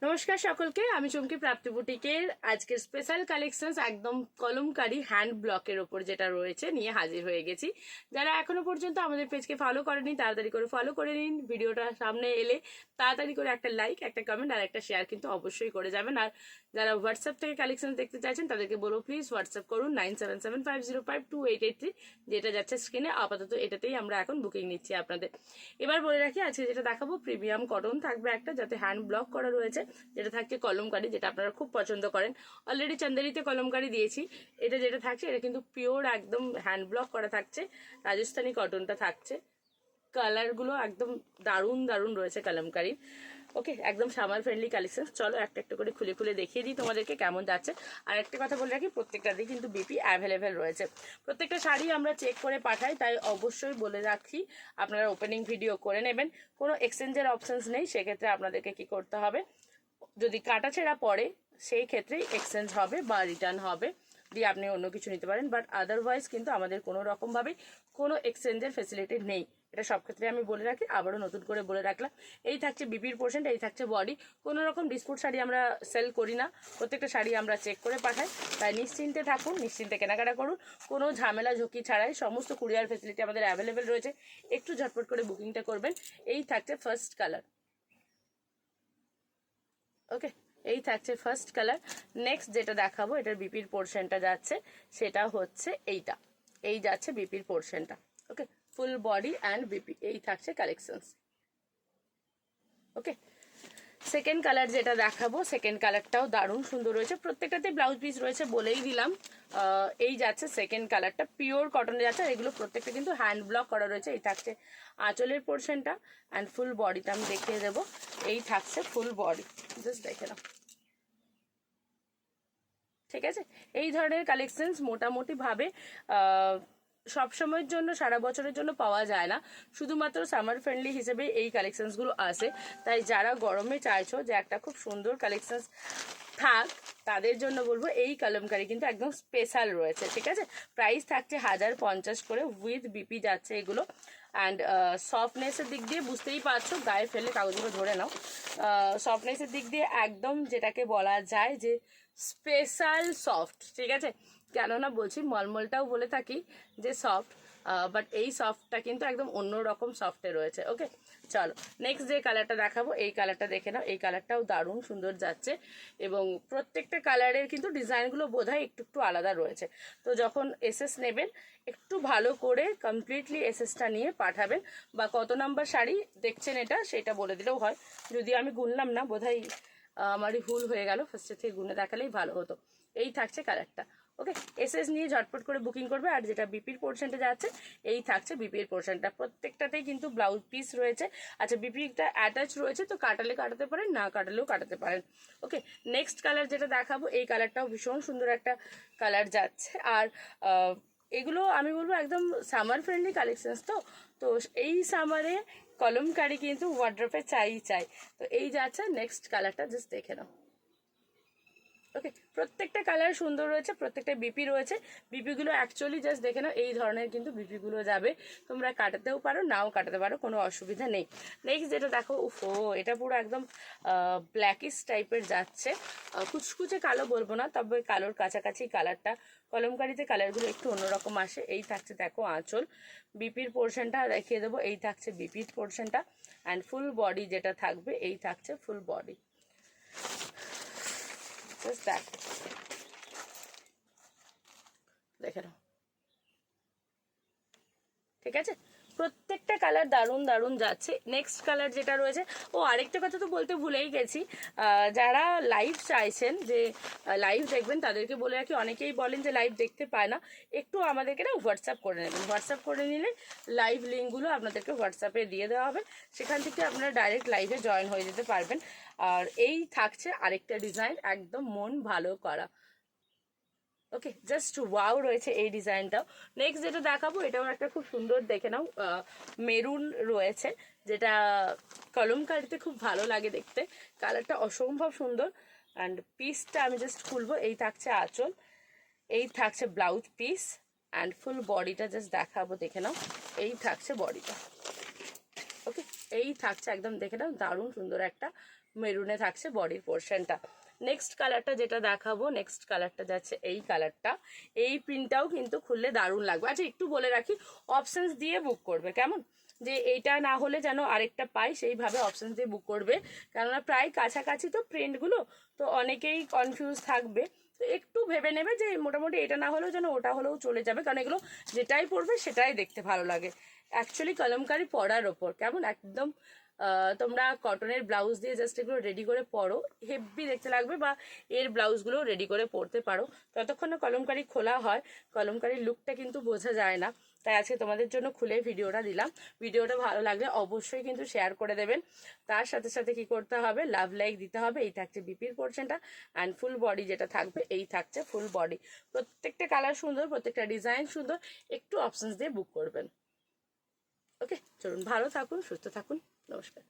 নমস্কার সকলকে, আমি চুমকি প্রাপ্তি বুটিকের আজকের স্পেশাল কালেকশনস একদম কলমকারি হ্যান্ড ব্লকের ওপর যেটা রয়েছে নিয়ে হাজির হয়ে গেছি। যারা এখনো পর্যন্ত আমাদের পেজকে ফলো করেনি তাড়াতাড়ি করে ফলো করে নিন। ভিডিওটা সামনে এলে তাড়াতাড়ি করে একটা লাইক, একটা কমেন্ট আর একটা শেয়ার কিন্তু অবশ্যই করে যাবেন। আর যারা হোয়াটসঅ্যাপ থেকে কালেকশন দেখতে চাইছেন তাদেরকে বলবো প্লিজ হোয়াটসঅ্যাপ করুন 9775052883, যেটা যাচ্ছে স্ক্রিনে। আপাতত এটাতেই আমরা এখন বুকিং নিচ্ছি আপনাদের। এবার বলে রাখি আজকে যেটা দেখাবো প্রিমিয়াম কটন থাকবে একটা, যাতে হ্যান্ড ব্লক করা রয়েছে, যেটা থাকছে কলমকারি, যেটা আপনারা খুব পছন্দ করেন। অলরেডি চান্দেরিতে কলমকারি দিয়েছি, এটা যেটা থাকছে এটা কিন্তু পিওর একদম হ্যান্ড ব্লক করা থাকছে, রাজস্থানি কটনটা থাকছে। কালারগুলো একদম দারুণ দারুণ রয়েছে কলমকারির। ওকে, একদম সামার ফ্রেন্ডলি কালেকশন। চলো একটা একটা করে খুলে খুলে দেখিয়ে দিই তোমাদেরকে কেমন যাচ্ছে। আর একটা কথা বলে রাখি, প্রত্যেকটাতেই কিন্তু বিপি অ্যাভেলেবেল রয়েছে। প্রত্যেকটা শাড়ি আমরা চেক করে পাঠাই, তাই অবশ্যই বলে রাখি আপনারা ওপেনিং ভিডিও করে নেবেন। কোনো এক্সচেঞ্জের অপশনস নেই, সেক্ষেত্রে আপনাদেরকে কি করতে হবে, যদি কাটা ছেঁড়া পড়ে সেই ক্ষেত্রেই এক্সচেঞ্জ হবে বা রিটার্ন হবে, দিয়ে আপনি অন্য কিছু নিতে পারেন। বাট আদারওয়াইজ কিন্তু আমাদের কোনো রকমভাবে কোনো এক্সচেঞ্জের ফেসিলিটি নেই, এটা সব ক্ষেত্রে আমি বলে রাখি। আবারও নতুন করে বলে রাখলাম, এই থাকছে বিপির পোর্শন, এই থাকছে বডি। কোনো রকম ডিসপুট শাড়ি আমরা সেল করি না, প্রত্যেকটা শাড়ি আমরা চেক করে পাঠাই। তাই নিশ্চিন্তে থাকুন, নিশ্চিন্তে কেনাকাটা করুন, কোনো ঝামেলা ঝুঁকি ছাড়াই। সমস্ত কুরিয়ার ফেসিলিটি আমাদের অ্যাভেলেবেল রয়েছে, একটু ঝটপট করে বুকিংটা করবেন। এই থাকছে ফার্স্ট কালার। ওকে, এই থাকছে ফার্স্ট কালার। নেক্সট যেটা দেখাবো, এটার বিপির পোর্শনটা যাচ্ছে সেটা হচ্ছে এইটা, এই যাচ্ছে বিপির পোর্শনটা। ওকে, ফুল বডি অ্যান্ড বিপি, এই থাকছে কালেকশনস। ওকে, সেকেন্ড কালার যেটা দেখাবো, সেকেন্ড কালারটাও দারুণ সুন্দর রয়েছে, প্রত্যেকটাতে ব্লাউজ পিস রয়েছে বলেই দিলাম। এই যাচ্ছে সেকেন্ড কালারটা, পিওর কটনে যাচ্ছে। আর এগুলো প্রত্যেকটা কিন্তু হ্যান্ড ব্লক করা রয়েছে। এই থাকছে আঁচলের পোর্শনটা অ্যান্ড ফুল বডিটা আমি দেখিয়ে দেবো। এই থাকছে ফুল বডি, জাস্ট দেখে নাও। ঠিক আছে, এই ধরনের কালেকশনস মোটামুটি ভাবে সব সময়ের জন্য, সারা বছরের জন্য পাওয়া যায় না, শুধুমাত্র সামার ফ্রেন্ডলি হিসেবে এই কালেকশনসগুলো আসে। তাই যারা গরমে চাইছো যে একটা খুব সুন্দর কালেকশনস থাক, তাদের জন্য বলবো এই কলমকারি কিন্তু একদম স্পেশাল রয়েছে। ঠিক আছে, প্রাইস থাকছে 1050 করে, উইথ বিপি যাচ্ছে এগুলো। অ্যান্ড সফটনেসের দিক দিয়ে বুঝতেই পারছো, গায়ে ফেলে কাগজগুলো ধরে নাও। সফটনেসের দিক দিয়ে একদম যেটাকে বলা যায় যে স্পেশাল সফট। ঠিক আছে, কেননা বলছি মলমলটাও বলে থাকি যে সফট, বাট এই সফটটা কিন্তু একদম অন্যরকম সফটে রয়েছে। ওকে, চলো নেক্সট যে কালারটা দেখাবো, এই কালারটা দেখে নাও। এই কালারটাও দারুণ সুন্দর যাচ্ছে, এবং প্রত্যেকটা কালারের কিন্তু ডিজাইনগুলো বোধহয় একটু একটু আলাদা রয়েছে। তো যখন এসএস নেবেন, একটু ভালো করে কমপ্লিটলি এসএসটা নিয়ে পাঠাবেন, বা কত নাম্বার শাড়ি দেখছেন এটা সেটা বলে দিলেও হয়। যদি আমি গুনলাম না, বোধহয় আমারই ভুল হয়ে গেল, ফার্স্টে থেকে গুনে দেখালেই ভালো হতো। এই থাকছে কালারটা। ওকে, এসএস নিয়ে ঝটপট করে বুকিং করবে। আর যেটা বিপির পোর্শনটা যাচ্ছে, এই থাকছে বিপির পোর্শনটা। প্রত্যেকটাতেই কিন্তু ব্লাউজ পিস রয়েছে। আচ্ছা, বিপিটা অ্যাটাচ রয়েছে, তো কাটালে কাটাতে পারেন, না কাটালেও কাটাতে পারেন। ওকে, নেক্সট কালার যেটা দেখাবো, এই কালারটাও ভীষণ সুন্দর একটা কালার যাচ্ছে। আর এগুলো আমি বলবো একদম সামার ফ্রেন্ডলি কালেকশনস। তো তো এই সামারে কলমকারি কিন্তু ওয়ার্ড্রপে চাই চাই। তো এই যাচ্ছে নেক্সট কালারটা, জাস্ট দেখে নাও। ওকে, প্রত্যেকটা কালার সুন্দর রয়েছে, প্রত্যেকটা বিপি রয়েছে। বিপিগুলো অ্যাকচুয়ালি জাস্ট দেখে নাও, এই ধরনের কিন্তু বিপিগুলো যাবে। তোমরা কাটাতেও পারো, নাও কাটাতে পারো, কোনো অসুবিধা নেই। নেক্সট যেটা দেখো, উফো, এটা পুরো একদম ব্ল্যাকিশ টাইপের যাচ্ছে, কুচকুচে কালো বলবো না, তবে কালোর কাছাকাছি কালারটা। কলমকারিতে কালারগুলো একটু অন্যরকম আসে। এই থাকছে দেখো আঁচল, বিপির পোর্শনটা দেখিয়ে দেবো। এই থাকছে বিপির পোর্শনটা অ্যান্ড ফুল বডি যেটা থাকবে, এই থাকছে ফুল বডি। জাস্ট দেখো, দেখে নাও। ঠিক আছে, প্রত্যেকটা কালার দারুণ দারুণ যাচ্ছে। নেক্সট কালার যেটা রয়েছে, ও আরেকটা কথা তো বলতে ভুলেই গেছি, যারা লাইভ চাইছেন যে লাইভ দেখবেন, তাদেরকে বলে রাখি, অনেকেই বলেন যে লাইভ দেখতে পায় না, একটু আমাদেরকে না হোয়াটসঅ্যাপ করে নেবেন। হোয়াটসঅ্যাপ করে নিলে লাইভ লিঙ্কগুলো আপনাদেরকে হোয়াটসঅ্যাপে দিয়ে দেওয়া হবে, সেখান থেকে আপনারা ডাইরেক্ট লাইভে জয়েন হয়ে যেতে পারবেন। আর এই থাকছে আরেকটা ডিজাইন, একদম মন ভালো করা। ওকে, জাস্ট ওয়াও রয়েছে এই ডিজাইনটাও। নেক্সট যেটা দেখাবো, এটাও একটা খুব সুন্দর, দেখে নাও, মেরুন রয়েছে, যেটা কলমকারিতে খুব ভালো লাগে দেখতে। কালারটা অসম্ভব সুন্দর। অ্যান্ড পিসটা আমি জাস্ট খুলবো। এই থাকছে আঁচল, এই থাকছে ব্লাউজ পিস অ্যান্ড ফুল বডিটা জাস্ট দেখাবো, দেখে নাও। এই থাকছে বডিটা। ওকে, এই থাকছে একদম দেখে নাও, দারুণ সুন্দর একটা মেরুনে থাকছে বডির পোর্শনটা। নেক্সট কালারটা যেটা দেখাবো, নেক্সট কালারটা যাচ্ছে এই কালারটা। এই প্রিন্টটাও কিন্তু খুললে দারুণ লাগবে। আচ্ছা একটু বলে রাখি, অপশনস দিয়ে বুক করবে, কেমন, যে এইটা না হলে যেন আরেকটা পাই সেইভাবে অপশন দিয়ে বুক করবে, কেননা প্রায় কাছাকাছি তো প্রিন্টগুলো, তো অনেকেই কনফিউজ থাকবে। তো একটু ভেবে নেবে যে মোটামুটি এটা না হলেও যেন ওটা হলেও চলে যাবে, কারণ এগুলো যেটাই পরবে সেটাই দেখতে ভালো লাগে। অ্যাকচুয়ালি কলমকারি পরার ওপর, কেমন একদম তোমরা কটনের ব্লাউজ দিয়ে জাস্ট এগুলো রেডি করে পরো, হেভি দেখতে লাগবে, বা এর ব্লাউজগুলো রেডি করে পরতে পারো। ততক্ষণ না কলমকারি খোলা হয়, কলমকারির লুকটা কিন্তু বোঝা যায় না। তাই আজকে তোমাদের জন্য খুলে ভিডিওটা দিলাম। ভিডিওটা ভালো লাগলে অবশ্যই কিন্তু শেয়ার করে দেবেন। তার সাথে সাথে কি করতে হবে, লাভ লাইক দিতে হবে। এই থাকছে বিপির পোর্শনটা, অ্যান্ড ফুল বডি যেটা থাকবে এই থাকছে ফুল বডি। প্রত্যেকটা কালার সুন্দর, প্রত্যেকটা ডিজাইন সুন্দর, একটু অপশনস দিয়ে বুক করবেন। ওকে, চলুন ভালো থাকুন, সুস্থ থাকুন, নমস্কার।